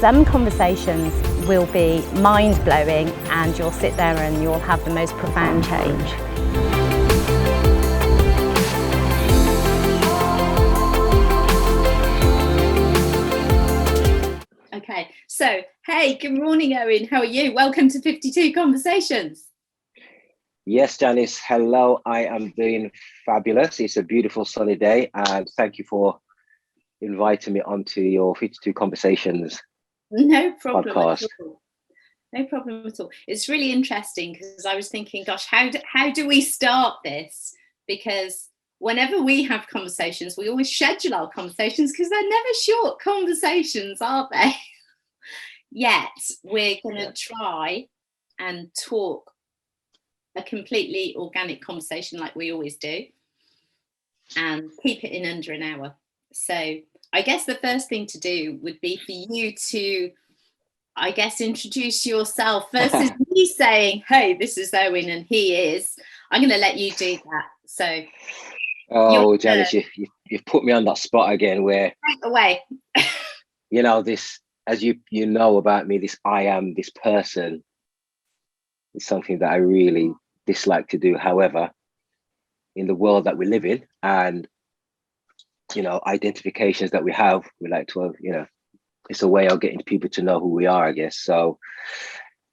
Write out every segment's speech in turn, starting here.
Some conversations will be mind-blowing and you'll sit there and you'll have the most profound change. Okay, so hey, good morning, Owen. How are you? Welcome to 52 Conversations. Yes, Janice. Hello. I am doing fabulous. It's a beautiful sunny day, and thank you for inviting me onto your 52 Conversations No problem podcast. at all. No problem at all. It's really interesting because I was thinking, gosh, how do we start this? Because whenever we have conversations, we always schedule our conversations because they're never short conversations, are they? Yet we're going to try and talk a completely organic conversation like we always do and keep it in under an hour. So I guess the first thing to do would be for you to, I guess, introduce yourself versus me saying, hey, this is Owen and he is. I'm going to let you do that. So oh, Janice, you've put me on that spot again where right away. you know, this, as you know about me, this I am this person is something that I really dislike to do. However, in the world that we live in and, you know, identifications that we have, we like to, you know, it's a way of getting people to know who we are, I guess. So,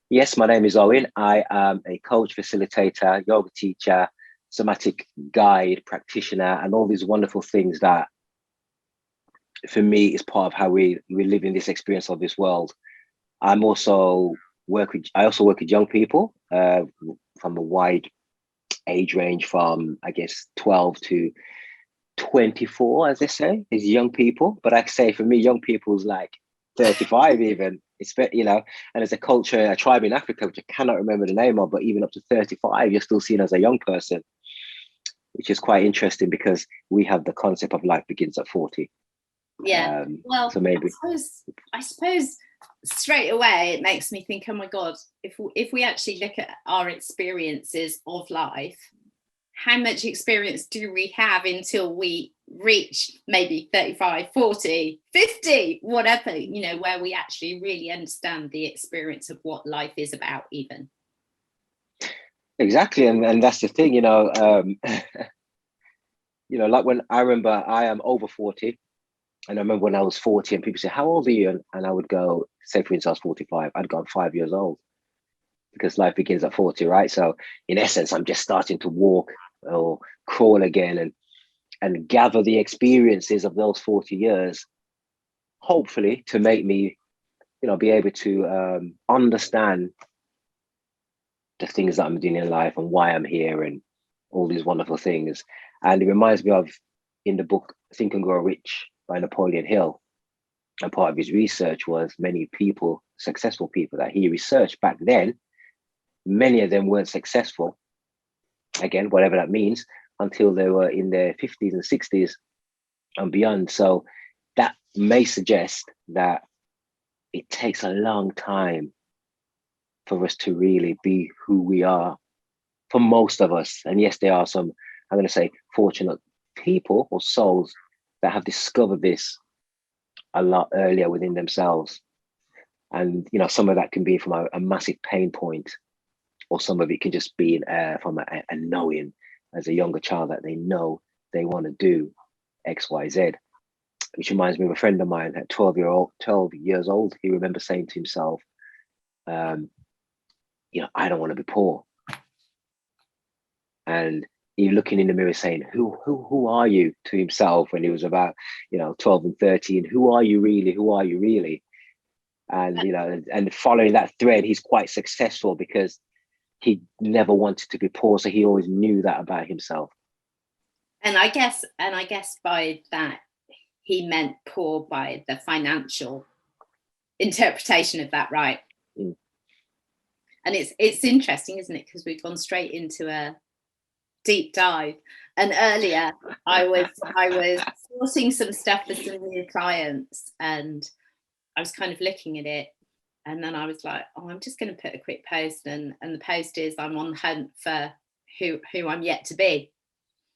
yes, my name is Owen. I am a coach, facilitator, yoga teacher, somatic guide, practitioner, and all these wonderful things that, for me, is part of how we live in this experience of this world. I also work with young people from a wide age range, from I guess 12 to 24, as they say, is young people. But I say for me, young people is like 35 even. It's, you know, and there's a tribe in Africa, which I cannot remember the name of, but even up to 35, you're still seen as a young person, which is quite interesting because we have the concept of life begins at 40. Yeah. Well, so maybe I suppose straight away it makes me think, oh my God, if we actually look at our experiences of life, how much experience do we have until we reach maybe 35, 40, 50, whatever, you know, where we actually really understand the experience of what life is about even. Exactly. And that's the thing, you know, you know, like when I remember I am over 40. And I remember when I was 40 and people say, how old are you? And I would go, say for instance, 45, I'd go, I'm 5 years old because life begins at 40, right? So in essence, I'm just starting to walk or crawl again and gather the experiences of those 40 years, hopefully to make me, you know, be able to understand the things that I'm doing in life and why I'm here and all these wonderful things. And it reminds me of, in the book, Think and Grow Rich by Napoleon Hill. And part of his research was many people, successful people that he researched back then, many of them weren't successful, again, whatever that means, until they were in their 50s and 60s and beyond. So that may suggest that it takes a long time for us to really be who we are, for most of us. And yes, there are some, I'm going to say, fortunate people or souls that have discovered this a lot earlier within themselves. And, you know, some of that can be from a massive pain point, or some of it can just be from a knowing as a younger child that they know they want to do X, Y, Z. Which reminds me of a friend of mine at 12 years old, he remembers saying to himself, you know, I don't want to be poor. And he looking in the mirror saying, who are you, to himself when he was about, you know, 12 and 13, who are you really? Who are you really? And, you know, and following that thread, he's quite successful because he never wanted to be poor. So he always knew that about himself. And I guess by that, he meant poor by the financial interpretation of that, right? Mm. And it's interesting, isn't it? Because we've gone straight into a deep dive. And earlier I was sourcing some stuff for some new clients, and I was kind of looking at it, and then I was like, oh, I'm just going to put a quick post, and the post is, I'm on hunt for who I'm yet to be.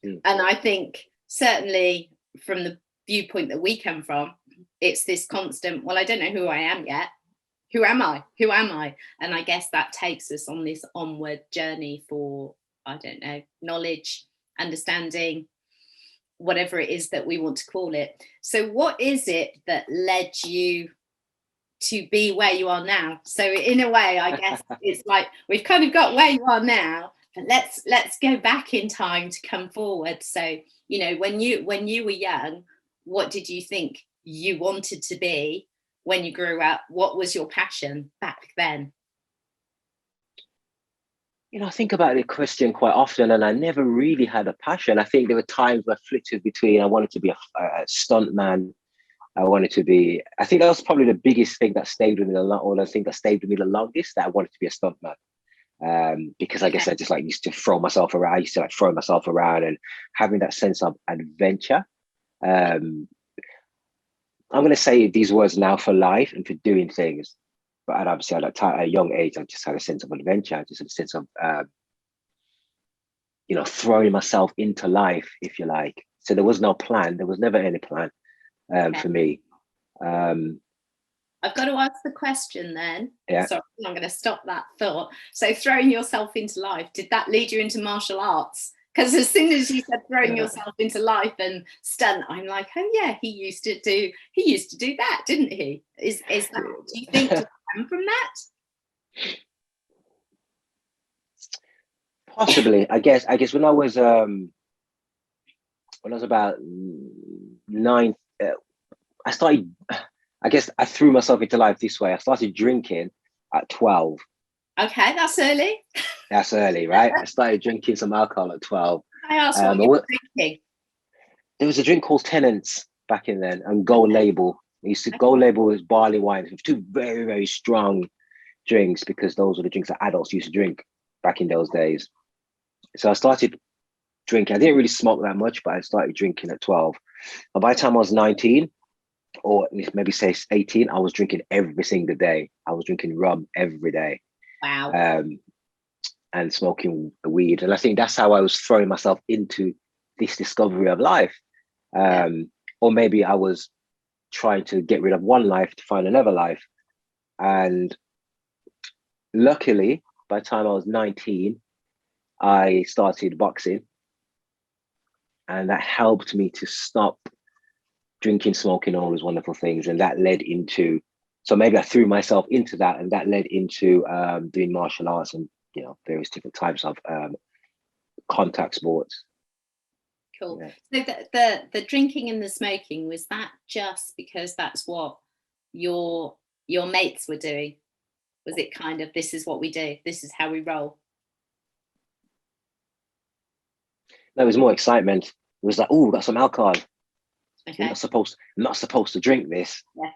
And I think certainly from the viewpoint that we come from, it's this constant, well, I don't know who I am yet. Who am I? Who am I? And I guess that takes us on this onward journey for, I don't know, knowledge, understanding, whatever it is that we want to call it. So what is it that led you to be where you are now? So in a way, I guess it's like we've kind of got where you are now, but let's go back in time to come forward. So, you know, when you were young, what did you think you wanted to be when you grew up? What was your passion back then? You know, I think about the question quite often, and I never really had a passion. I think there were times where I flitted between, I wanted to be a stunt man. I wanted to be, I think that was probably the biggest thing that stayed with me or the thing that stayed with me the longest, that I wanted to be a stunt man. Because I guess I just like used to throw myself around. I used to like throw myself around and having that sense of adventure. I'm going to say these words now for life and for doing things. But obviously at a young age, I just had a sense of adventure, just a sense of, you know, throwing myself into life, if you like. So there was no plan. There was never any plan for me. I've got to ask the question then. Yeah. Sorry, I'm going to stop that thought. So throwing yourself into life, did that lead you into martial arts? Because as soon as you said throwing yourself into life and stunt, I'm like, oh yeah, he used to do that, didn't he? Is that, do you think, to come from that? Possibly. I guess when I was about 9, I started, I guess I threw myself into life this way. I started drinking at 12. Okay, that's early. That's early, right? I started drinking some alcohol at 12. I asked what you were drinking. There was a drink called Tennent's back in then, and Gold Label. Gold Label was barley wine. It was 2 very, very strong drinks, because those were the drinks that adults used to drink back in those days. So I started drinking. I didn't really smoke that much, but I started drinking at 12. And by the time I was 19, or maybe say 18, I was drinking every single day. I was drinking rum every day. Wow. And smoking weed. And I think that's how I was throwing myself into this discovery of life. Or maybe I was trying to get rid of one life to find another life. And luckily, by the time I was 19, I started boxing. And that helped me to stop drinking, smoking, all those wonderful things. And that led into, so maybe I threw myself into that, and that led into doing martial arts and, you know, various different types of contact sports. Cool. Yeah. So the drinking and the smoking, was that just because that's what your mates were doing? Was it kind of, this is what we do, this is how we roll? No, it was more excitement. It was like, oh, we've got some alcohol. Okay. I'm not supposed to drink this. Yeah.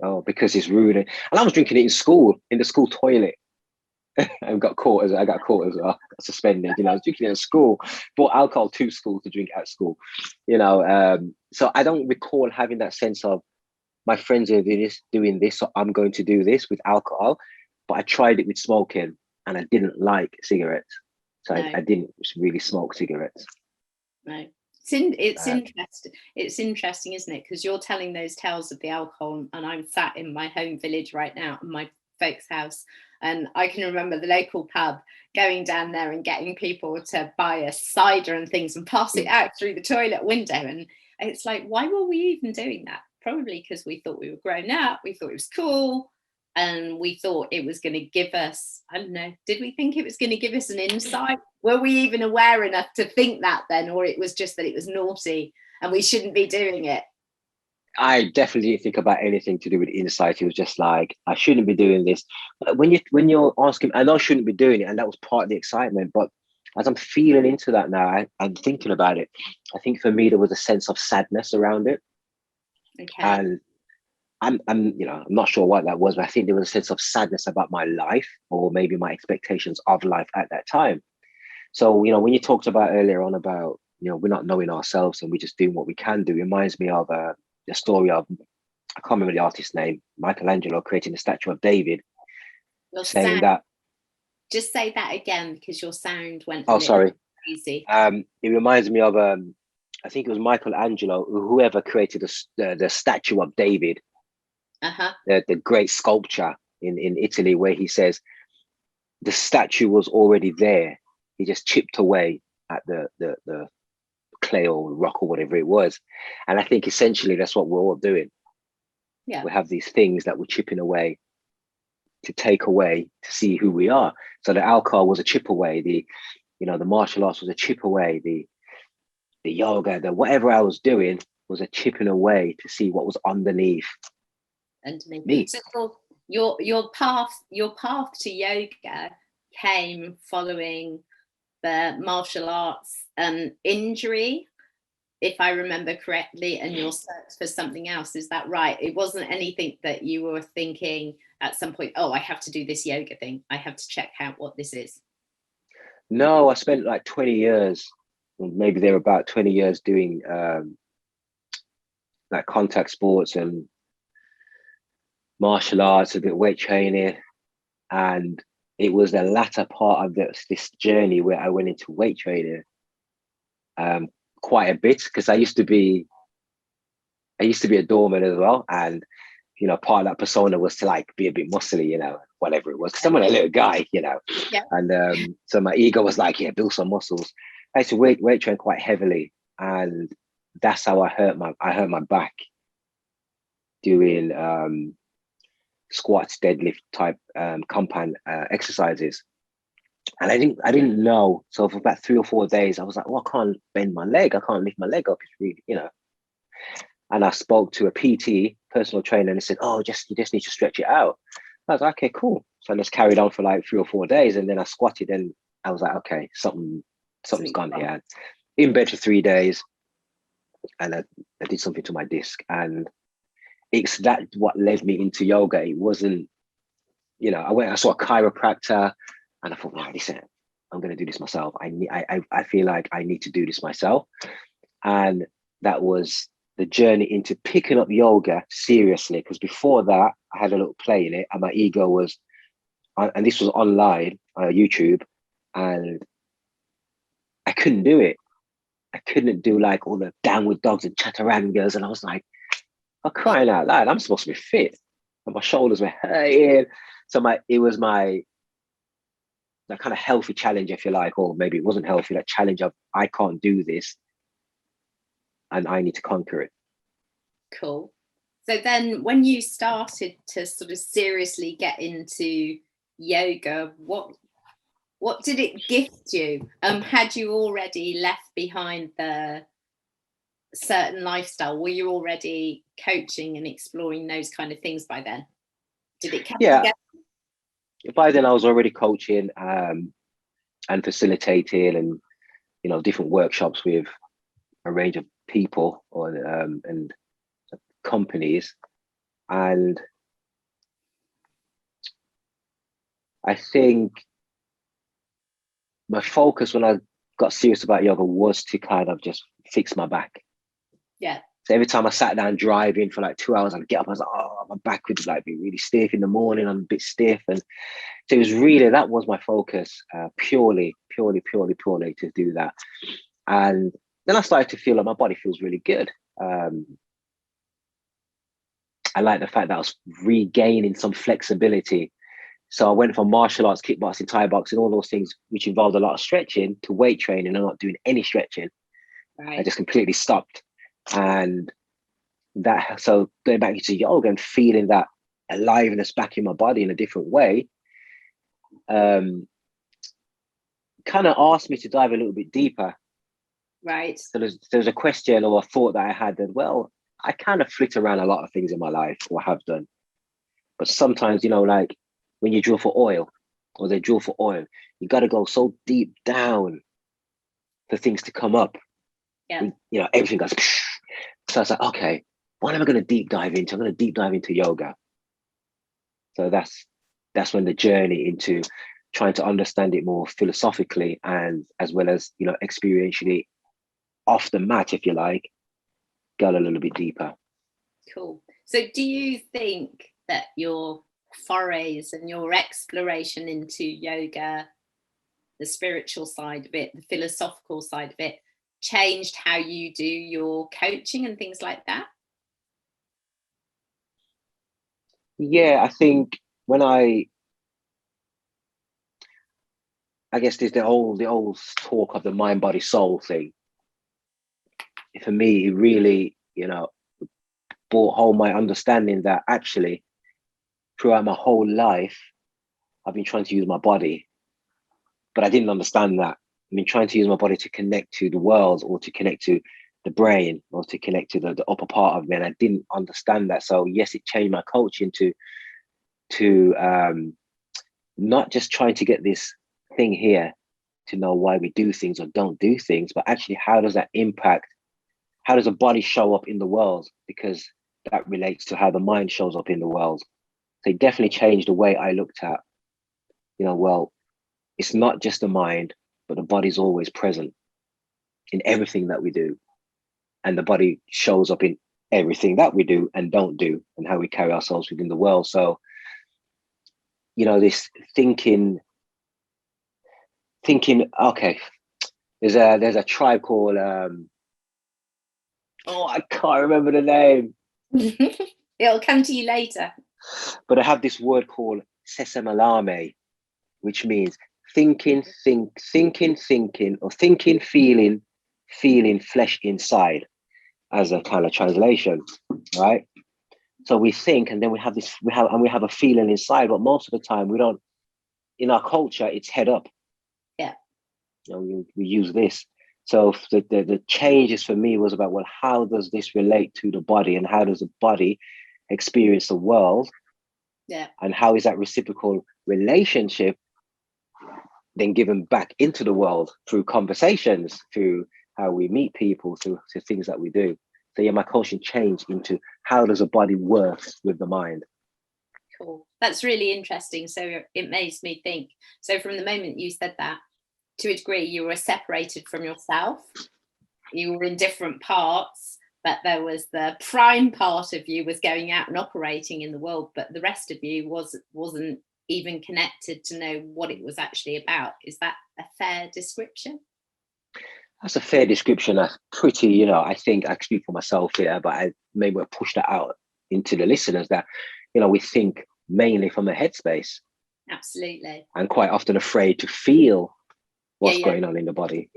Oh, because it's rude. And I was drinking it in school, in the school toilet. I got caught as well. Got suspended. You know, I was drinking it in school, brought alcohol to school to drink at school. You know, so I don't recall having that sense of my friends are doing this, so I'm going to do this with alcohol. But I tried it with smoking, and I didn't like cigarettes, so no. I didn't really smoke cigarettes. No. It's interesting. It's interesting, isn't it? Because you're telling those tales of the alcohol, and I'm sat in my home village right now, in my folks' house, and I can remember the local pub, going down there and getting people to buy us cider and things and pass it out through the toilet window. And it's like, why were we even doing that? Probably because we thought we were grown up. We thought it was cool, and we thought it was going to give us, I don't know, did we think it was going to give us an insight? Were we even aware enough to think that then, or it was just that it was naughty and we shouldn't be doing it? I definitely didn't think about anything to do with insight. It was just like, I shouldn't be doing this. But when you're asking, I know I shouldn't be doing it, and that was part of the excitement. But as I'm feeling into that now, I'm thinking about it. I think for me there was a sense of sadness around it. Okay. And I'm not sure what that was, but I think there was a sense of sadness about my life, or maybe my expectations of life at that time. So, you know, when you talked about earlier on about, you know, we're not knowing ourselves and we're just doing what we can do, it reminds me of the story of, I can't remember the artist's name, Michelangelo creating the statue of David. Saying that. Just say that again, because your sound went. Oh, sorry. Crazy. It reminds me of I think it was Michelangelo, whoever created the statue of David, the great sculpture in Italy, where he says the statue was already there. He just chipped away at the clay or rock or whatever it was. And I think essentially that's what we're all doing. Yeah. We have these things that we're chipping away to take away to see who we are. So the alcohol was a chip away, the martial arts was a chip away, the yoga, the whatever I was doing was a chipping away to see what was underneath me. So your path to yoga came following the martial arts injury, if I remember correctly, and your search for something else. Is that right? It wasn't anything that you were thinking at some point, oh, I have to do this yoga thing, I have to check out what this is? No, I spent like 20 years, maybe they're about 20 years doing like contact sports and martial arts, a bit of weight training. And it was the latter part of this journey where I went into weight training quite a bit, because I used to be a doorman as well. And, part of that persona was to like be a bit muscly, whatever it was, because I'm a little guy, Yeah. And so my ego was like, yeah, build some muscles. I used to weight train quite heavily. And that's how I hurt my back doing squats, deadlift type compound exercises. And I didn't know. So for about 3 or 4 days, I was like, well, I can't bend my leg. I can't lift my leg up. It's really, And I spoke to a PT, personal trainer, and he said, oh, you just need to stretch it out. I was like, okay, cool. So I just carried on for like 3 or 4 days. And then I squatted and I was like, okay, something's gone here. In bed for 3 days. And I did something to my disc. And it's that what led me into yoga. It wasn't, I saw a chiropractor and I thought, wow, listen, I'm going to do this myself. I feel like I need to do this myself. And that was the journey into picking up yoga seriously. Because before that, I had a little play in it and my ego was, and this was online, YouTube, and I couldn't do it. I couldn't do like all the downward dogs and chaturangas. And I was like, I'm crying out loud, I'm supposed to be fit. And my shoulders were hurting. So it was my that kind of healthy challenge, if you like, or maybe it wasn't healthy, that challenge of I can't do this and I need to conquer it. Cool. So then when you started to sort of seriously get into yoga, what did it gift you? Had you already left behind the certain lifestyle? Were you already coaching and exploring those kind of things by then? Did it come together? By then I was already coaching and facilitating and different workshops with a range of people and companies. And I think my focus when I got serious about yoga was to kind of just fix my back. Yeah. So every time I sat down driving for like 2 hours, I'd get up, I was like, oh, my back would like be really stiff in the morning. I'm a bit stiff. And so it was really, that was my focus, purely to do that. And then I started to feel like my body feels really good. I like the fact that I was regaining some flexibility. So I went from martial arts, kickboxing, Thai boxing, all those things, which involved a lot of stretching, to weight training and not doing any stretching. Right. I just completely stopped. And so going back into yoga and feeling that aliveness back in my body in a different way, kind of asked me to dive a little bit deeper. Right. So there's a question or a thought that I had that, well, I kind of flit around a lot of things in my life, or have done. But sometimes, like when you drill for oil, or they drill for oil, you got to go so deep down for things to come up. Yeah. And, everything goes. So I was like, okay, what am I going to deep dive into? I'm going to deep dive into yoga. So that's when the journey into trying to understand it more philosophically and as well as, experientially off the mat, if you like, got a little bit deeper. Cool. So do you think that your forays and your exploration into yoga, the spiritual side of it, the philosophical side of it, changed how you do your coaching and things like that? Yeah, I think when I guess there's the old talk of the mind, body, soul thing. For me, it really, brought home my understanding that actually throughout my whole life, I've been trying to use my body, but I didn't understand that. I've been trying to use my body to connect to the world, or to connect to the brain, or to connect to the upper part of me, and I didn't understand that. So yes, it changed my coaching to not just trying to get this thing here to know why we do things or don't do things, but actually how does that impact, how does the body show up in the world? Because that relates to how the mind shows up in the world. So it definitely changed the way I looked at, well, it's not just the mind, but the body's always present in everything that we do. And the body shows up in everything that we do and don't do, and how we carry ourselves within the world. So, this thinking, okay, there's a tribe called, I can't remember the name. It'll come to you later. But I have this word called sesamalame, which means thinking, or thinking, feeling flesh inside, as a kind of translation, right? So we think, and then we have a feeling inside, but most of the time we don't. In our culture, it's head up. Yeah. We use this. So the changes for me was about, well, how does this relate to the body, and how does the body experience the world? Yeah. And how is that reciprocal relationship then given back into the world through conversations, through how we meet people, through things that we do. So yeah, my coaching changed into how does a body work with the mind. Cool. That's really interesting. So it makes me think. So from the moment you said that, to a degree, you were separated from yourself. You were in different parts, but there was the prime part of you was going out and operating in the world, but the rest of you wasn't even connected to know what it was actually about. Is that a fair description? That's a fair description. That's pretty, I think I speak for myself here, but I maybe push that out into the listeners that, we think mainly from a headspace. Absolutely. And quite often afraid to feel what's going on in the body.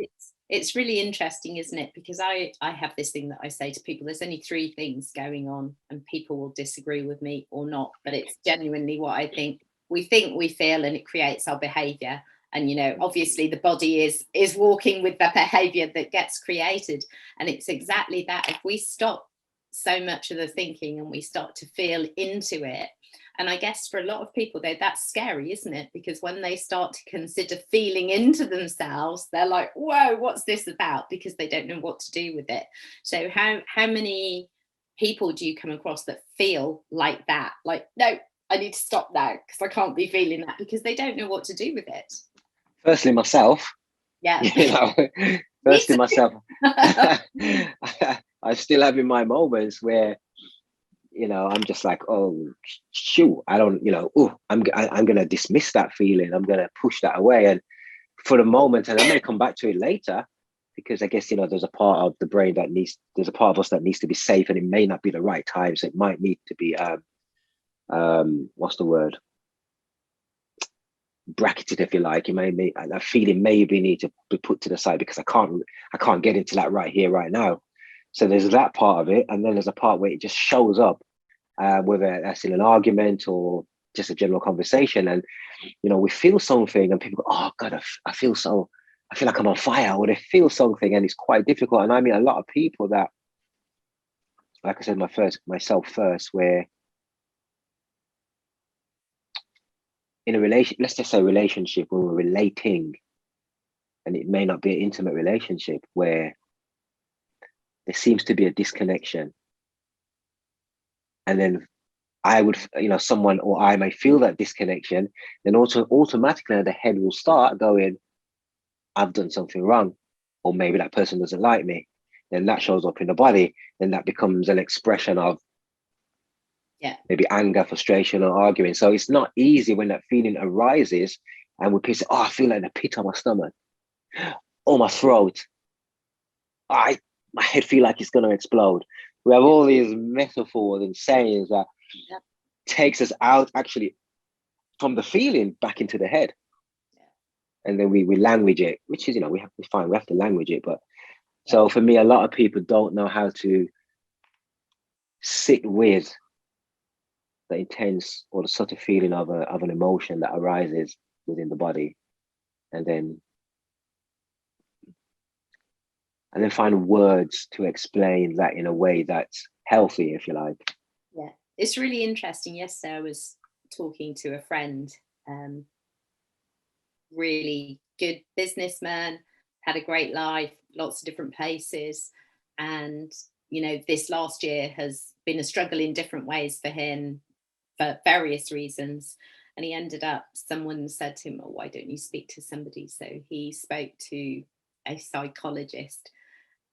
It's really interesting, isn't it? Because I have this thing that I say to people, there's only 3 things going on, and people will disagree with me or not, but it's genuinely what I think. We think, we feel, and it creates our behavior. And, obviously the body is walking with the behavior that gets created. And it's exactly that. If we stop so much of the thinking and we start to feel into it, and I guess for a lot of people, that's scary, isn't it? Because when they start to consider feeling into themselves, they're like, whoa, what's this about? Because they don't know what to do with it. So how many people do you come across that feel like that? Like, no, I need to stop now because I can't be feeling that, because they don't know what to do with it. Firstly, myself. Yeah. Firstly, myself. I still having my moments where, I'm just like, oh, shoot, I don't, I'm going to dismiss that feeling. I'm going to push that away. And for the moment, and I may come back to it later, because I guess, there's a part of the brain there's a part of us that needs to be safe, and it may not be the right time. So it might need to be, what's the word? Bracketed, if you like. It may be, that feeling maybe need to be put to the side because I can't get into that right here, right now. So there's that part of it. And then there's a part where it just shows up, whether that's in an argument or just a general conversation. And, we feel something and people go, oh God, I feel like I'm on fire, or they feel something, and it's quite difficult. And I mean, a lot of people that, like I said, myself first, where in a let's just say relationship, when we're relating, and it may not be an intimate relationship, where there seems to be a disconnection. And then I would, someone or I may feel that disconnection, then also automatically the head will start going, I've done something wrong, or maybe that person doesn't like me. Then that shows up in the body. Then that becomes an expression of maybe anger, frustration, or arguing. So it's not easy when that feeling arises and we say, oh, I feel like the pit on my stomach or my throat. my head feel like it's going to explode. We have all these metaphors and sayings that takes us out actually from the feeling back into the head. And then we language it, which is, we have to language it. But so for me, a lot of people don't know how to sit with the intense or the subtle feeling of an emotion that arises within the body, and then find words to explain that in a way that's healthy, if you like. Yeah, it's really interesting. Yesterday I was talking to a friend, really good businessman, had a great life, lots of different places, and this last year has been a struggle in different ways for him for various reasons. And he ended up, someone said to him, "Oh, why don't you speak to somebody?" So he spoke to a psychologist,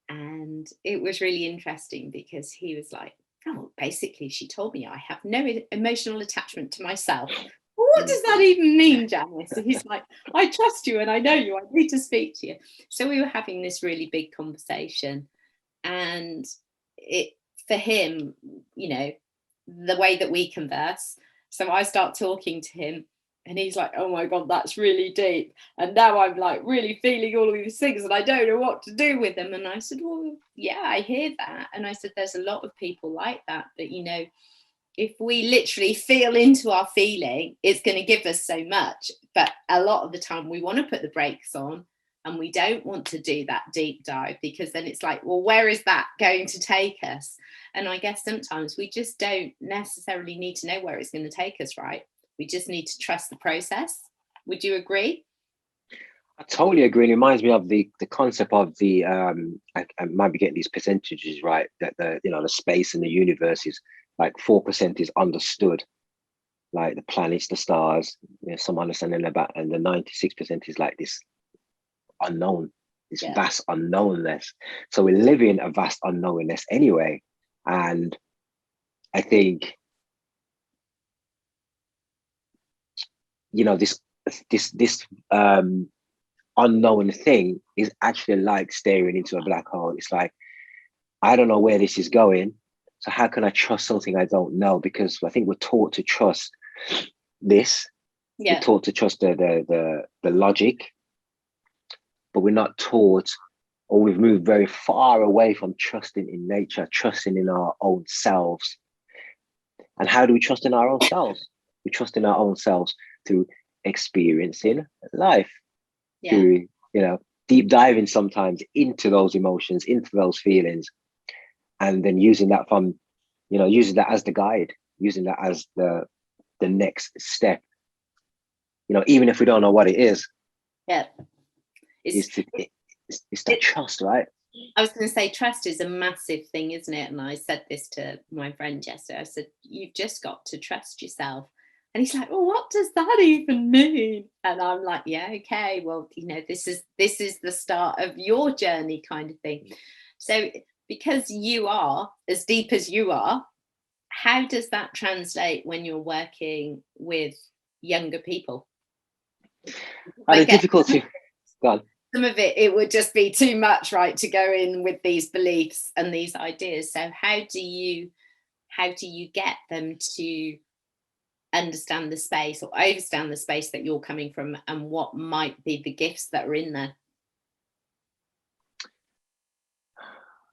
and it was really interesting because he was like, "Oh, basically she told me I have no emotional attachment to myself." What does that even mean, Janice? And he's like, "I trust you and I know you, I need to speak to you." So we were having this really big conversation, and it, for him, the way that we converse, so I start talking to him and he's like, "Oh my God, that's really deep. And now I'm like really feeling all of these things and I don't know what to do with them." And I said, "Well, yeah, I hear that." And I said, "There's a lot of people like that, but if we literally feel into our feeling, it's going to give us so much. But a lot of the time we want to put the brakes on and we don't want to do that deep dive, because then it's like, well, where is that going to take us?" And I guess sometimes we just don't necessarily need to know where it's going to take us, right? We just need to trust the process. Would you agree? I totally agree. It reminds me of the concept of the I might be getting these percentages right, that the space in the universe is like 4% is understood, like the planets, the stars, some understanding about, and the 96% is like this unknown, this vast unknownness. So we live in a vast unknownness anyway. And I think, this unknown thing is actually like staring into a black hole. It's like, I don't know where this is going. So how can I trust something I don't know? Because I think we're taught to trust this. Yeah. We're taught to trust the logic, but we're not taught, or we've moved very far away from trusting in nature, trusting in our own selves. And how do we trust in our own selves? We trust in our own selves through experiencing life, through, deep diving sometimes into those emotions, into those feelings, and then using that as the guide, using that as the next step, even if we don't know what it is. Yeah. It's that trust, right? I was going to say, trust is a massive thing, isn't it? And I said this to my friend yesterday. I said, "You've just got to trust yourself." And he's like, "Well, what does that even mean?" And I'm like, "Yeah, okay. Well, this is the start of your journey, kind of thing." So because you are as deep as you are, how does that translate when you're working with younger people? The difficulty. Go on. Some of it would just be too much, right, to go in with these beliefs and these ideas. So how do you get them to understand the space or understand the space that you're coming from, and what might be the gifts that are in there?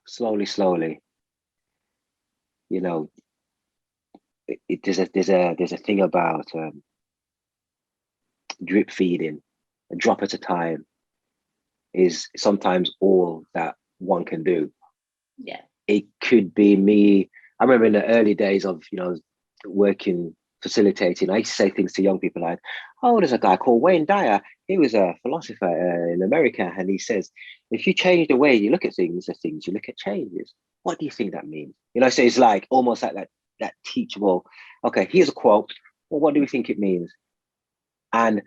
Slowly. There's a thing about drip feeding. A drop at a time is sometimes all that one can do. Yeah. It could be me. I remember in the early days of, working, facilitating, I used to say things to young people like, "Oh, there's a guy called Wayne Dyer. He was a philosopher in America. And he says, if you change the way you look at things, the things you look at changes. What do you think that means?" So it's like almost like that teachable, okay, here's a quote. Well, what do we think it means? And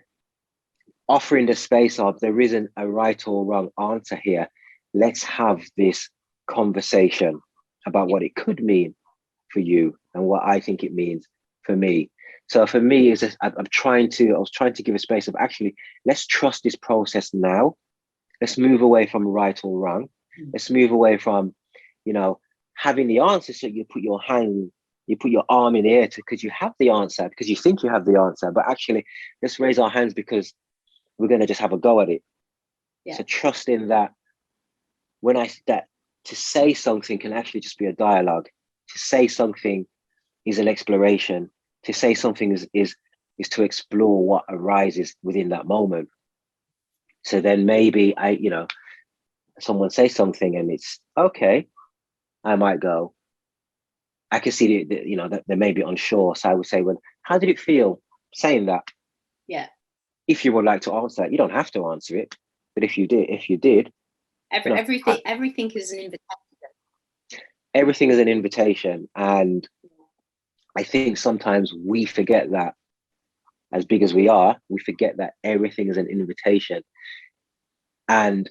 offering the space of, there isn't a right or wrong answer here. Let's have this conversation about what it could mean for you and what I think it means for me. So for me, I was trying to give a space of, actually, let's trust this process now. Let's move away from right or wrong. Let's move away from, you know, having the answer. So you put your arm in the air because you have the answer, because you think you have the answer, but actually let's raise our hands because we're going to just have a go at it. Yeah. So trust in that to say something can actually just be a dialogue. To say something is an exploration. To say something is to explore what arises within that moment. So then maybe someone says something and it's okay. I might go, I can see that they may be unsure. So I would say, well, how did it feel saying that? Yeah. If you would like to answer that, you don't have to answer it. But if you did, everything is an invitation. Everything is an invitation. And I think sometimes we forget that, as big as we are, we forget that everything is an invitation. And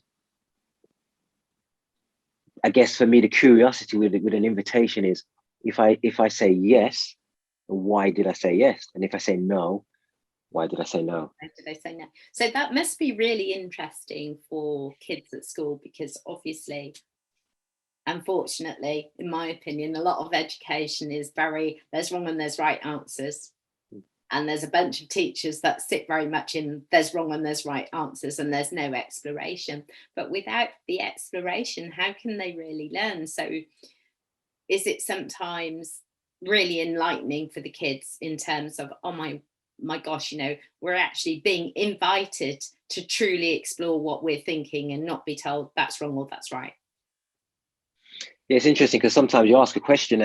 I guess for me, the curiosity with an invitation is, if I say yes, why did I say yes? And if I say no, why did I say no? Why did I say no? So that must be really interesting for kids at school, because obviously, unfortunately, in my opinion, a lot of education is there's wrong and there's right answers. And there's a bunch of teachers that sit very much in there's wrong and there's right answers, and there's no exploration. But without the exploration, how can they really learn? So is it sometimes really enlightening for the kids in terms of, oh my gosh, we're actually being invited to truly explore what we're thinking and not be told that's wrong or that's right? Yeah, it's interesting because sometimes you ask a question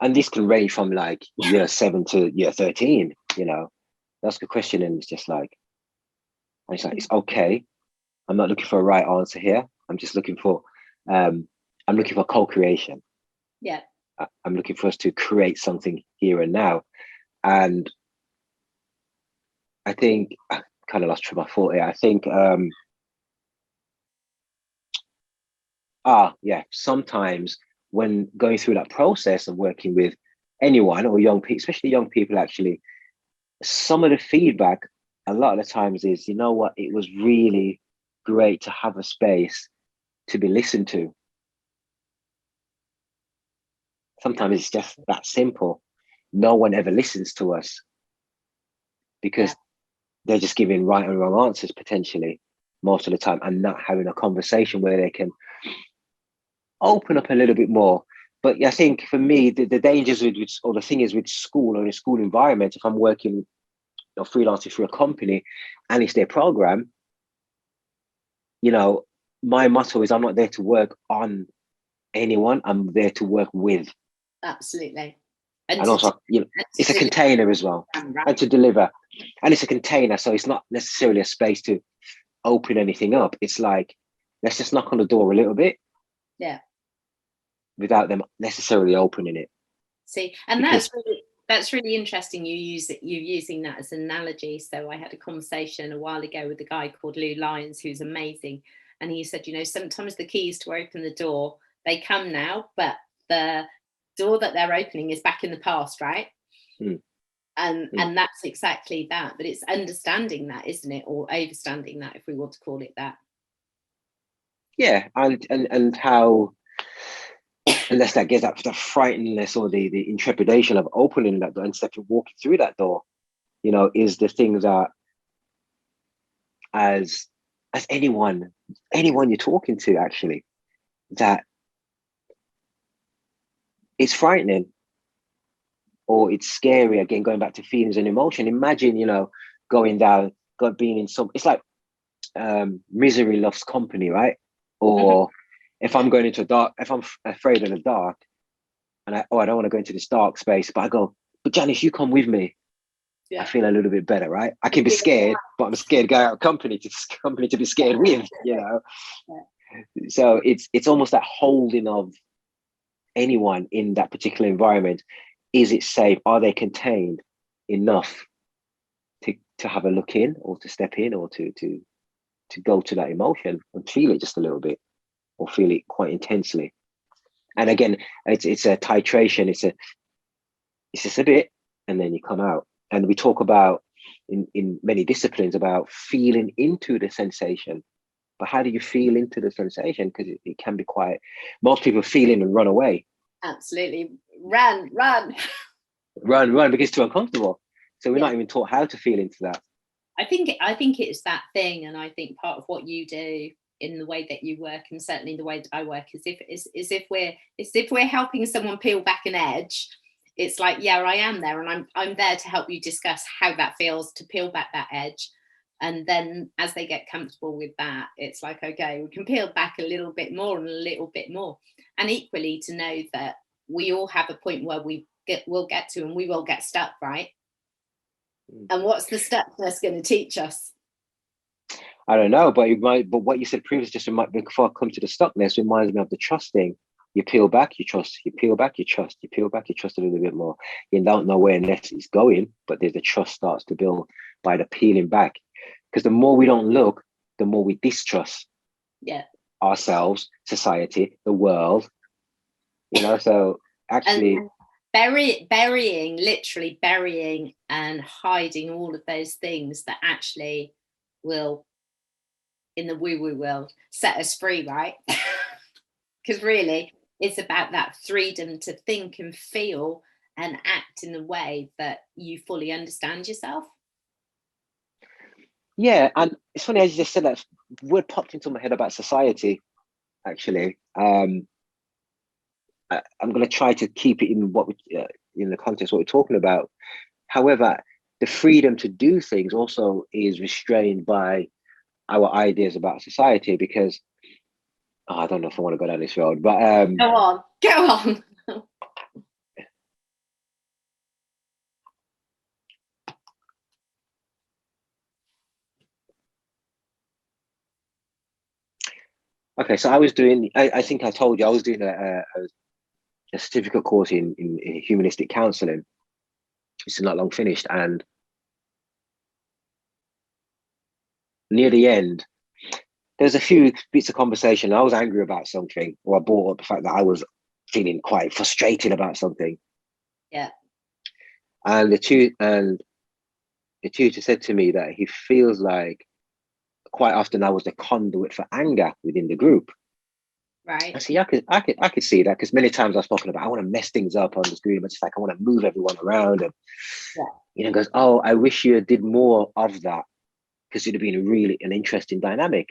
and this can range from like year 7 to year 13, Ask a question and it's just like, it's okay. I'm not looking for a right answer here. I'm just looking for, I'm looking for co-creation. Yeah. I'm looking for us to create something here and now. And I think I kind of lost train of thought here. I think, sometimes when going through that process of working with anyone or young people, especially young people, actually, some of the feedback a lot of the times is, you know what, it was really great to have a space to be listened to. Sometimes it's just that simple. No one ever listens to us because they're just giving right and wrong answers potentially most of the time, and not having a conversation where they can open up a little bit more. But I think for me, the dangers or the thing is with school or the school environment, if I'm working or freelancing for a company and it's their program, my motto is I'm not there to work on anyone, I'm there to work with. Absolutely. And also, it's a container as well, right? And to deliver. And it's a container, so it's not necessarily a space to open anything up. It's like, let's just knock on the door a little bit. Yeah. Without them necessarily opening it. See, and that's really interesting. You using that as an analogy. So I had a conversation a while ago with a guy called Lou Lyons, who's amazing. And he said, sometimes the keys to open the door, they come now, but the door that they're opening is back in the past, right? And that's exactly that. But it's understanding that, isn't it? Or overstanding that, if we want to call it that. Yeah, and how, unless that gets that frightenedness or the intrepidation of opening that door and walking through that door, is the thing that as anyone you're talking to, actually, that it's frightening or it's scary. Again, going back to feelings and emotion. Imagine, going down, being in some, it's like misery loves company, right? Or if I'm going into if I'm afraid of the dark and I don't want to go into this dark space, but I go, but Janice, you come with me. Yeah. I feel a little bit better, right? I can be scared, but I'm scared to go out of company to be scared with, Yeah. So it's almost that holding of anyone in that particular environment. Is it safe? Are they contained enough to have a look in, or to step in, or to go to that emotion and feel it just a little bit, or feel it quite intensely? And again, it's a titration. It's just a bit, and then you come out. And we talk about in many disciplines about feeling into the sensation but how do you feel into the sensation? Because it can be quite, most people feel in and run away. Absolutely. Run. Run, because it's too uncomfortable. So we're not even taught how to feel into that. I think it's that thing, and I think part of what you do in the way that you work, and certainly the way that I work, is if we're helping someone peel back an edge. It's like, yeah, I am there, and I'm there to help you discuss how that feels to peel back that edge. And then as they get comfortable with that, it's like, okay, we can peel back a little bit more and a little bit more. And equally to know that we all have a point where we'll get to, and we will get stuck, right? And what's the stuckness going to teach us? I don't know, but what you said previously before I come to the stuckness reminds me of the trusting. You peel back, you trust, you peel back, you trust, you peel back, you trust a little bit more. You don't know where next it's going, but there's the trust starts to build by the peeling back. Because the more we don't look, the more we distrust ourselves, society, the world. So actually, and literally burying and hiding all of those things that actually will, in the woo-woo world, set us free, right? Because really, it's about that freedom to think and feel and act in a way that you fully understand yourself. Yeah, and it's funny as you just said that word popped into my head about society. Actually, I'm going to try to keep it in in the context of what we're talking about. However, the freedom to do things also is restrained by our ideas about society. Because I don't know if I want to go down this road, but go on. Okay, so I was doing, I think I told you, I was doing a certificate course in humanistic counselling. It's not long finished, and near the end, there's a few bits of conversation. I was angry about something, or I brought up the fact that I was feeling quite frustrated about something. Yeah. And the tutor said to me that he feels like quite often I was the conduit for anger within the group. Right. I see. I could see that, because many times I've spoken about I want to mess things up on the screen. But it's like I want to move everyone around, and goes, oh, I wish you did more of that, because it'd have been really an interesting dynamic.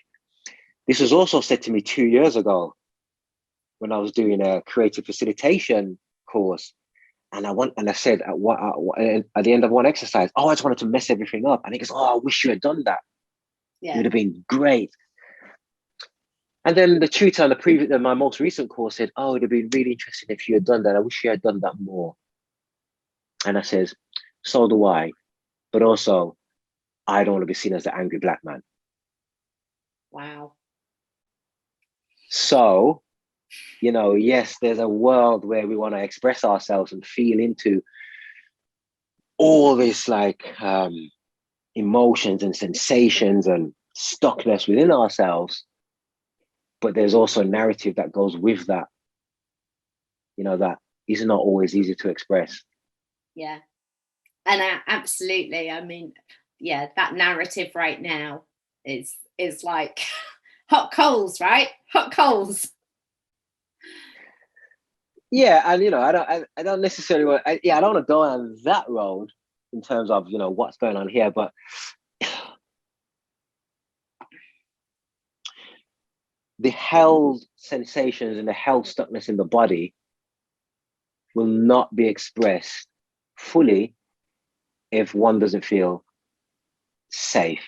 This was also said to me 2 years ago when I was doing a creative facilitation course, and I said at the end of one exercise, oh, I just wanted to mess everything up, and he goes, oh, I wish you had done that. It would have been great. And then the tutor on my most recent course said, oh, it'd have been really interesting if you had done that. I wish you had done that more. And I says, so do I. But also, I don't want to be seen as the angry black man. Wow. So, yes, there's a world where we want to express ourselves and feel into all this emotions and sensations and stuckness within ourselves. But there's also a narrative that goes with that, that is not always easy to express. Yeah. And absolutely. I mean, yeah, that narrative right now is like hot coals, right? Hot coals. Yeah, and I don't necessarily want. I don't want to go down that road in terms of what's going on here, but the held sensations and the held stuckness in the body will not be expressed fully if one doesn't feel safe.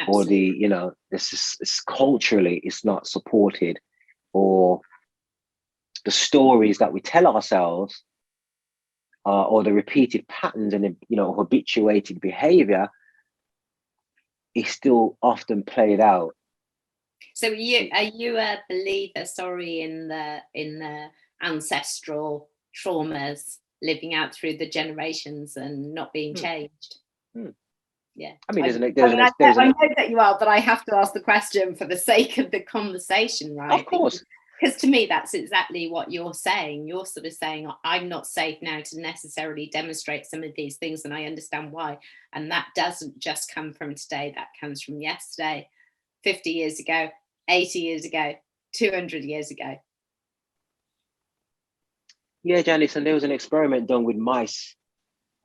Absolutely. Or this is culturally it's not supported, or the stories that we tell ourselves or the repeated patterns and habituated behavior is still often played out. So are you a believer, in the ancestral traumas living out through the generations and not being changed? Yeah. I mean, I know that you are, but I have to ask the question for the sake of the conversation, right? Of course. Because to me, that's exactly what you're saying. You're sort of saying, I'm not safe now to necessarily demonstrate some of these things, and I understand why. And that doesn't just come from today, that comes from yesterday, 50 years ago, 80 years ago, 200 years ago? Yeah, Janice, and there was an experiment done with mice,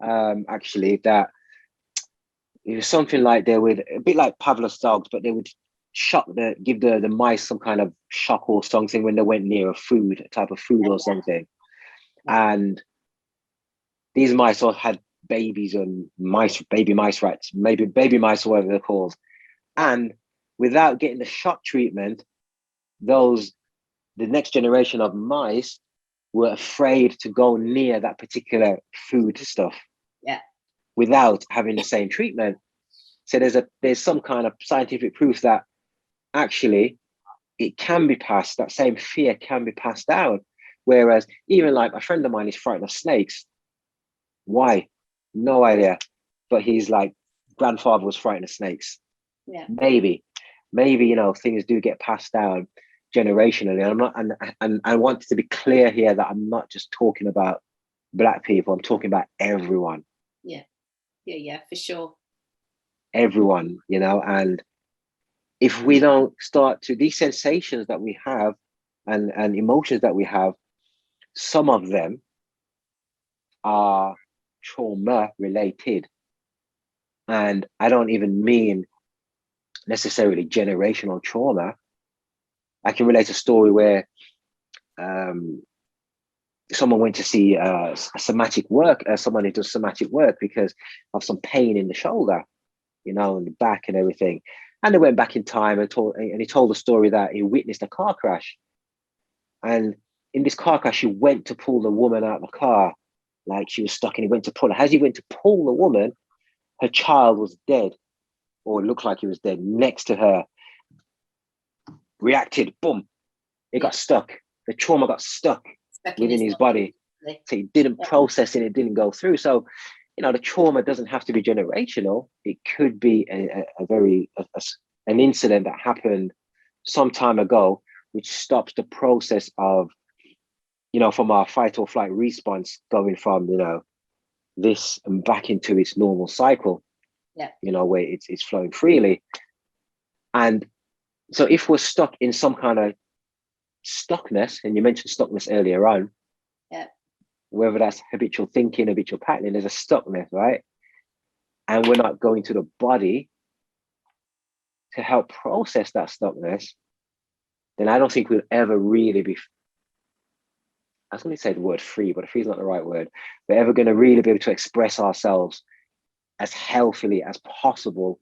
actually, that it was something like they would, a bit like Pavlov's dogs, but they would give the mice some kind of shock or something when they went near a type of food or something. And these mice all had babies and baby mice rats, maybe baby mice or whatever they're called. And without getting the shock treatment, the next generation of mice were afraid to go near that particular food stuff. Yeah. Without having the same treatment. So there's some kind of scientific proof that actually it can be passed, that same fear can be passed down. Whereas even like a friend of mine is frightened of snakes. Why? No idea. But his like grandfather was frightened of snakes. Yeah. Maybe, things do get passed down generationally. And I'm not, and I want to be clear here that I'm not just talking about Black people, I'm talking about everyone. Yeah, for sure. Everyone, and if we don't start to, these sensations that we have and emotions that we have, some of them are trauma related. And I don't even mean necessarily generational trauma. I can relate a story where someone went to see someone who does somatic work because of some pain in the shoulder, in the back and everything. And they went back in time and he told the story that he witnessed a car crash. And in this car crash, he went to pull the woman out of the car, like she was stuck, and he went to pull her. As he went to pull the woman, her child was dead, or it looked like he was dead, next to her. Reacted, boom, it got stuck. The trauma got stuck within his body. So he didn't process it, it didn't go through. So, the trauma doesn't have to be generational. It could be an incident that happened some time ago, which stops the process of, from our fight or flight response going from, this and back into its normal cycle, where it's flowing freely. And so if we're stuck in some kind of stuckness, and you mentioned stuckness earlier on, whether that's habitual thinking, habitual patterning, there's a stuckness, right? And we're not going to the body to help process that stuckness, then I don't think we'll ever really be, I was going to say the word free, but free is not the right word. We're ever going to really be able to express ourselves as healthily as possible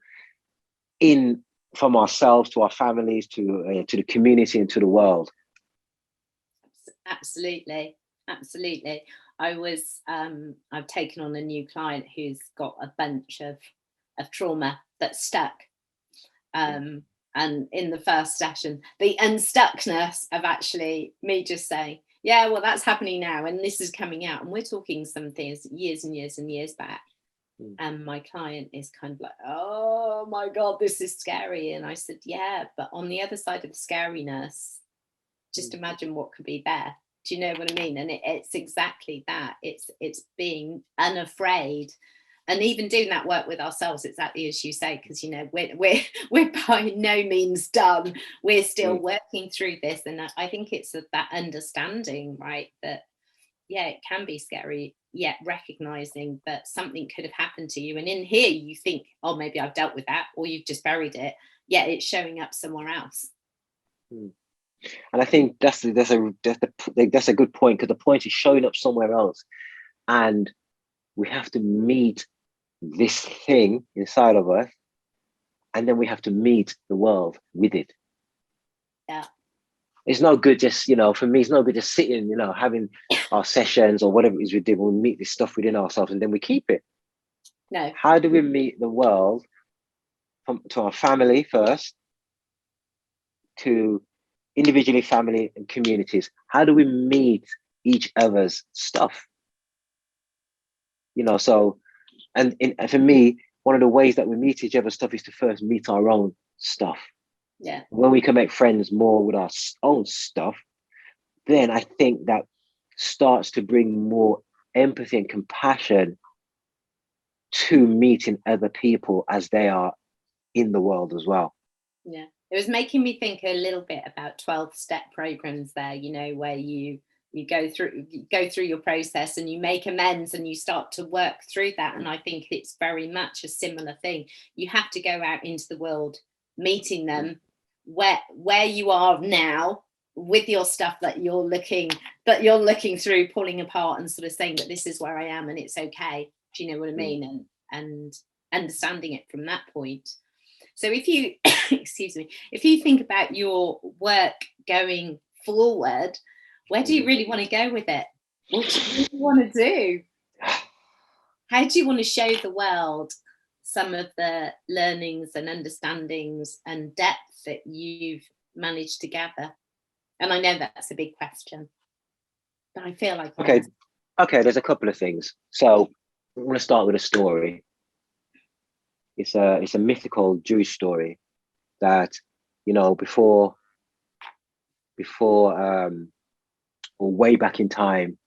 from ourselves to our families, to the community and to the world. Absolutely. I've taken on a new client who's got a bunch of trauma that's stuck. And in the first session, the unstuckness of actually me just saying, yeah, well, that's happening now, and this is coming out, and we're talking some things years and years and years back. And my client is kind of like, oh my God, this is scary. And I said, yeah, but on the other side of the scariness, just imagine what could be there. Do you know what I mean? And it's exactly that. It's being unafraid, and even doing that work with ourselves, exactly as you say, because we're by no means done. We're still working through this, and I think it's that understanding, right? That it can be scary, yet recognizing that something could have happened to you, and in here you think, oh, maybe I've dealt with that, or you've just buried it, yet it's showing up somewhere else. And I think that's a good point, because the point is showing up somewhere else, and we have to meet this thing inside of us, and then we have to meet the world with it. Yeah. It's no good just, for me, it's no good just sitting, having our sessions or whatever it is we do. We'll meet this stuff within ourselves and then we keep it. No. How do we meet the world to our family first, to individually, family and communities? How do we meet each other's stuff? And for me, one of the ways that we meet each other's stuff is to first meet our own stuff. Yeah. When we can make friends more with our own stuff, then I think that starts to bring more empathy and compassion to meeting other people as they are in the world as well. Yeah. It was making me think a little bit about 12-step programs there, you know, where you go through your process and you make amends and you start to work through that. And I think it's very much a similar thing. You have to go out into the world, meeting them where you are now with your stuff that you're looking through, pulling apart and sort of saying that this is where I am and it's okay. Do you know what I mean? And understanding it from that point. So if you, excuse me, if you think about your work going forward, where do you really want to go with it? What do you want to do? How do you want to show the world some of the learnings and understandings and depth that you've managed to gather? And I know that's a big question, but I feel like okay, there's a couple of things. So I'm going to start with a story. It's a mythical Jewish story that, you know, before or way back in time,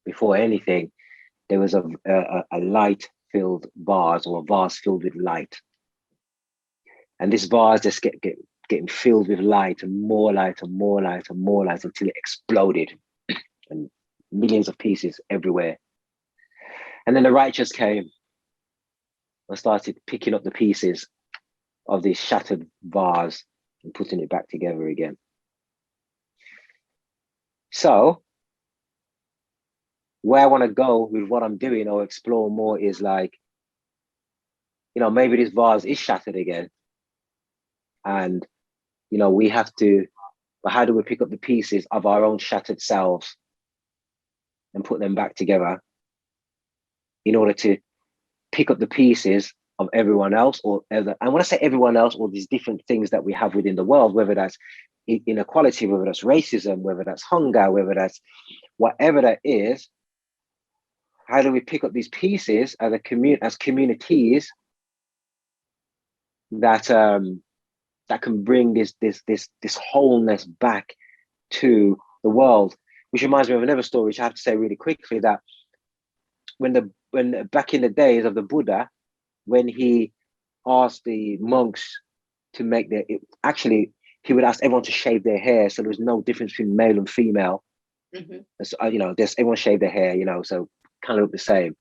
before anything, there was a light-filled vase, or a vase filled with light, and this vase just getting filled with light and more light and more light and more light until it exploded, and millions of pieces everywhere. And then the righteous came and started picking up the pieces of this shattered vase and putting it back together again. So where I want to go with what I'm doing or explore more is like, you know, maybe this vase is shattered again. And, you know, we have to, but how do we pick up the pieces of our own shattered selves and put them back together in order to pick up the pieces of everyone else, or other, and when I say everyone else, all these different things that we have within the world, whether that's inequality, whether that's racism, whether that's hunger, whether that's whatever that is, how do we pick up these pieces as as communities that that can bring this wholeness back to the world? Which reminds me of another story, which I have to say really quickly, that when back in the days of the Buddha, when he asked the monks to make he would ask everyone to shave their hair, so there was no difference between male and female. So, you know, everyone shaved their hair, you know, so kind of look the same.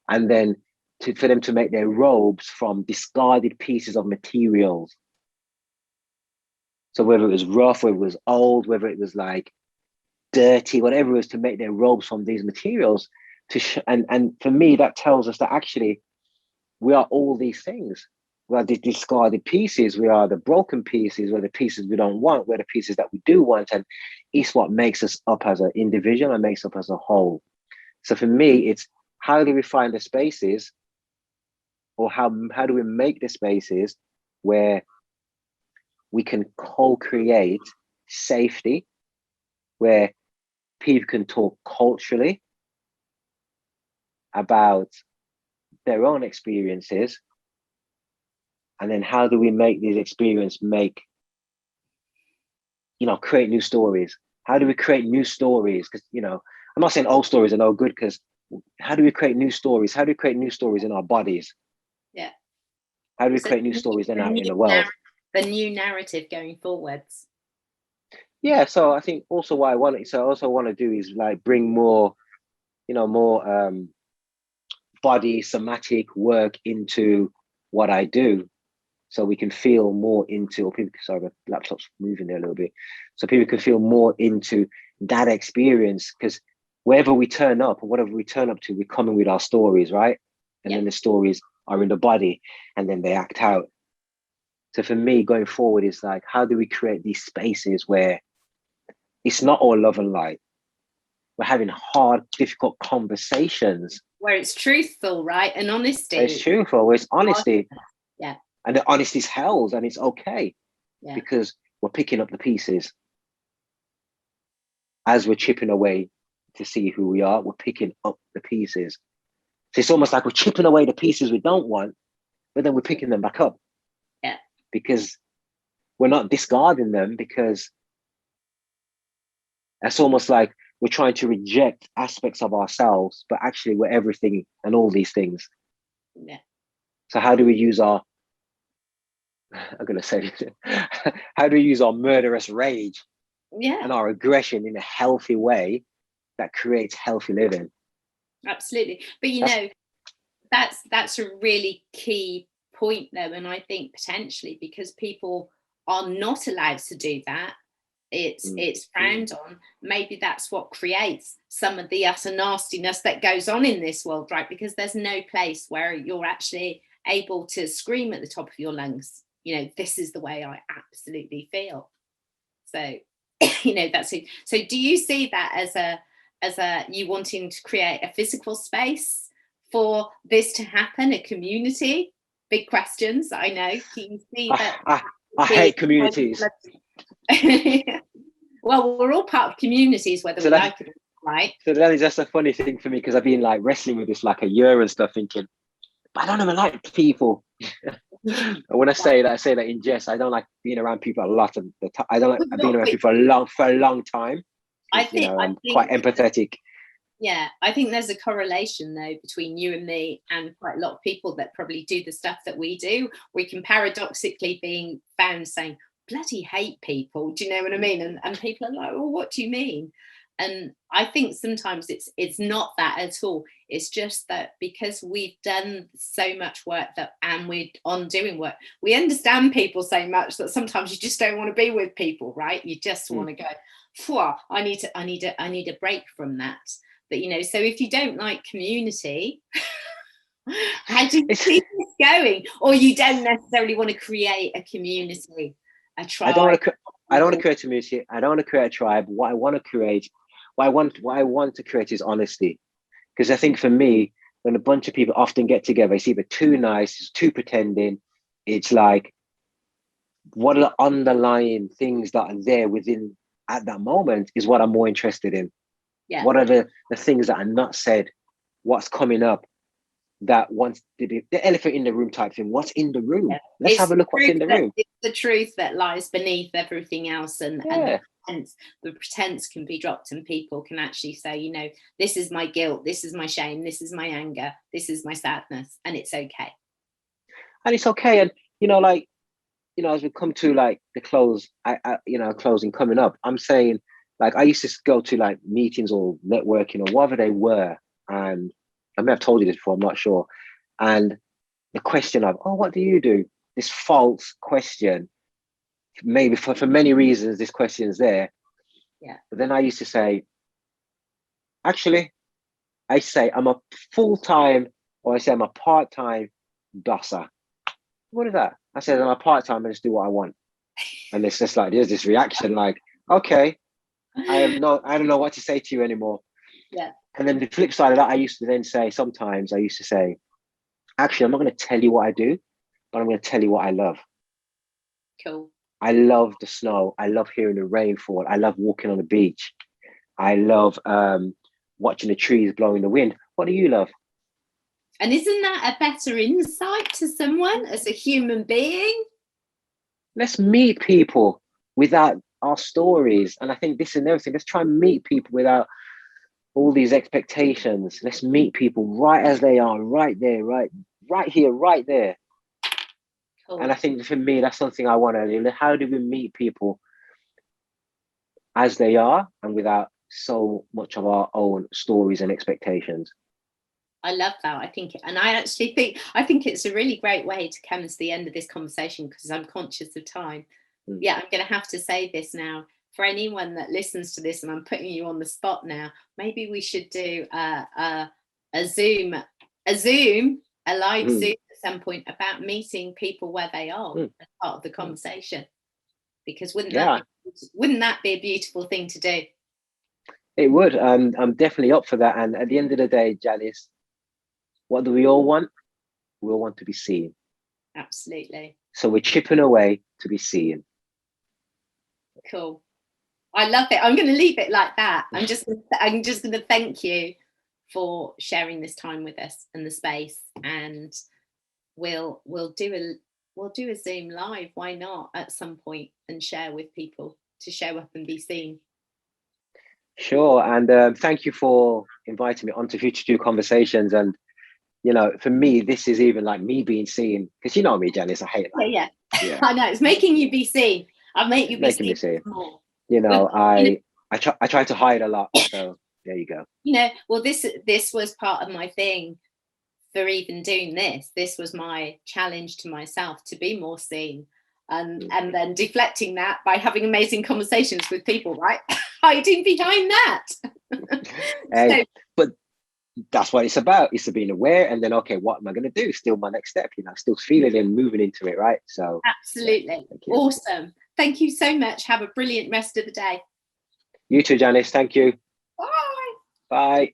And then for them to make their robes from discarded pieces of materials. So whether it was rough, whether it was old, whether it was like dirty, whatever it was, to make their robes from these materials. And for me, that tells us that actually we are all these things. We are the discarded pieces, we are the broken pieces, we're the pieces we don't want, we're the pieces that we do want. And it's what makes us up as an individual and makes up as a whole. So for me, it's how do we find the spaces, or how do we make the spaces where we can co-create safety, where people can talk culturally about their own experiences, and then how do we make these experiences create new stories? How do we create new stories? Because, you know, I'm not saying old stories are no good, because how do we create new stories? How do we create new stories in our bodies? Yeah. How do we create new stories in the world? The new narrative going forwards. Yeah, so I think also what I want to do is like bring more body somatic work into what I do, so we can feel more into, or people, sorry, my laptop's moving there a little bit, so people can feel more into that experience, because wherever we turn up or whatever we turn up to, we're coming with our stories, right? And then the stories are in the body and then they act out. So for me, going forward is like, how do we create these spaces where it's not all love and light? We're having hard, difficult conversations. Where it's truthful, right? And honesty. It's truthful, where it's honesty. Yeah. And the honesty is held, and it's okay. Yeah. Because we're picking up the pieces. As we're chipping away to see who we are, we're picking up the pieces. So it's almost like we're chipping away the pieces we don't want, but then we're picking them back up. Yeah. Because we're not discarding them, because that's almost like we're trying to reject aspects of ourselves, but actually we're everything and all these things. Yeah. So how do we use I'm going to say this. How do we use our murderous rage and our aggression in a healthy way that creates healthy living? Absolutely. But you know, that's a really key point though, and I think potentially because people are not allowed to do that, it's frowned on. Maybe that's what creates some of the utter nastiness that goes on in this world, right? Because there's no place where you're actually able to scream at the top of your lungs, you know, this is the way I absolutely feel. So you know, that's it. So do you see that as a you wanting to create a physical space for this to happen, a community? Big questions, I know. Do you see that? I hate communities. Well, we're all part of communities, whether we like it or not, right? So that is just a funny thing for me, because I've been like wrestling with this like a year and stuff, thinking, I don't even like people. And when I say that in jest. I don't like being around people a lot of the time. I don't like being around people for a long time. I'm quite empathetic. Yeah, I think there's a correlation though between you and me and quite a lot of people that probably do the stuff that we do. We can paradoxically being found saying, bloody hate people. Do you know what I mean? And people are like, well, what do you mean? And I think sometimes it's not that at all. It's just that because we've done so much work and we're on doing work, we understand people so much that sometimes you just don't want to be with people, right? You just want to go, phew, I need a break from that. But you know, so if you don't like community, how do you keep this going? Or you don't necessarily want to create a community, a tribe. I don't want to create a community. I don't want to create a tribe. What I want to create is honesty. Because I think for me, when a bunch of people often get together, it's either too nice, it's too pretending. It's like, what are the underlying things that are there within at that moment is what I'm more interested in. Yeah. What are the things that are not said? What's coming up? That once the elephant in the room type thing. What's in the room? Yeah. Let's have a look what's in the room. It's the truth that lies beneath everything else, and the pretense can be dropped, and people can actually say, you know, this is my guilt, this is my shame, this is my anger, this is my sadness, and it's okay. And it's okay. And you know, like, you know, as we come to like the close, closing coming up, I'm saying, like, I used to go to like meetings or networking or whatever they were, and I may have told you this before, I'm not sure. And the question of, oh, what do you do? This false question, maybe for many reasons, this question is there. Yeah. But then I used to say, actually, I say I'm a full-time, or I say I'm a part-time dosser. What is that? I said I'm a part-time and just do what I want. And it's just like, there's this reaction like, okay, I don't know what to say to you anymore. Yeah. And then the flip side of that, I used to say, actually, I'm not going to tell you what I do, but I'm going to tell you what I love. Cool. I love the snow. I love hearing the rain fall. I love walking on the beach. I love watching the trees blowing the wind. What do you love? And isn't that a better insight to someone as a human being? Let's meet people without our stories. And I think this is everything. Let's try and meet people without all these expectations. Let's meet people right as they are, right there, right here, right there. Cool. And I think for me, that's something I want to do. How do we meet people as they are and without so much of our own stories and expectations? I love that. I think it's a really great way to come to the end of this conversation, because I'm conscious of time. Yeah, I'm going to have to say this now. For anyone that listens to this, and I'm putting you on the spot now, maybe we should do a live Zoom at some point about meeting people where they are as part of the conversation. Because wouldn't that be a beautiful thing to do? It would. I'm definitely up for that. And at the end of the day, Janice, what do we all want? We all want to be seen. Absolutely. So we're chipping away to be seen. Cool. I love it. I'm going to leave it like that. I'm just going to thank you for sharing this time with us and the space. And we'll do a Zoom live. Why not at some point, and share with people to show up and be seen. Sure. And thank you for inviting me onto Future 2 Conversations. And you know, for me, this is even like me being seen, because you know me, Janice, I hate that. Yeah. Yeah. I know, it's making you be seen. I'll make you be Making me seen see. more. You know, You know, I try to hide a lot. So there you go. you know, well, this was part of my thing for even doing this. This was my challenge to myself, to be more seen, and then deflecting that by having amazing conversations with people, right? Hiding behind that. Hey, So, but that's what it's about. It's to being aware, and then okay, what am I going to do? Still my next step. You know, still feeling and moving into it, right? So absolutely. Yeah, thank you. Awesome. Thank you so much. Have a brilliant rest of the day. You too, Janice. Thank you. Bye. Bye.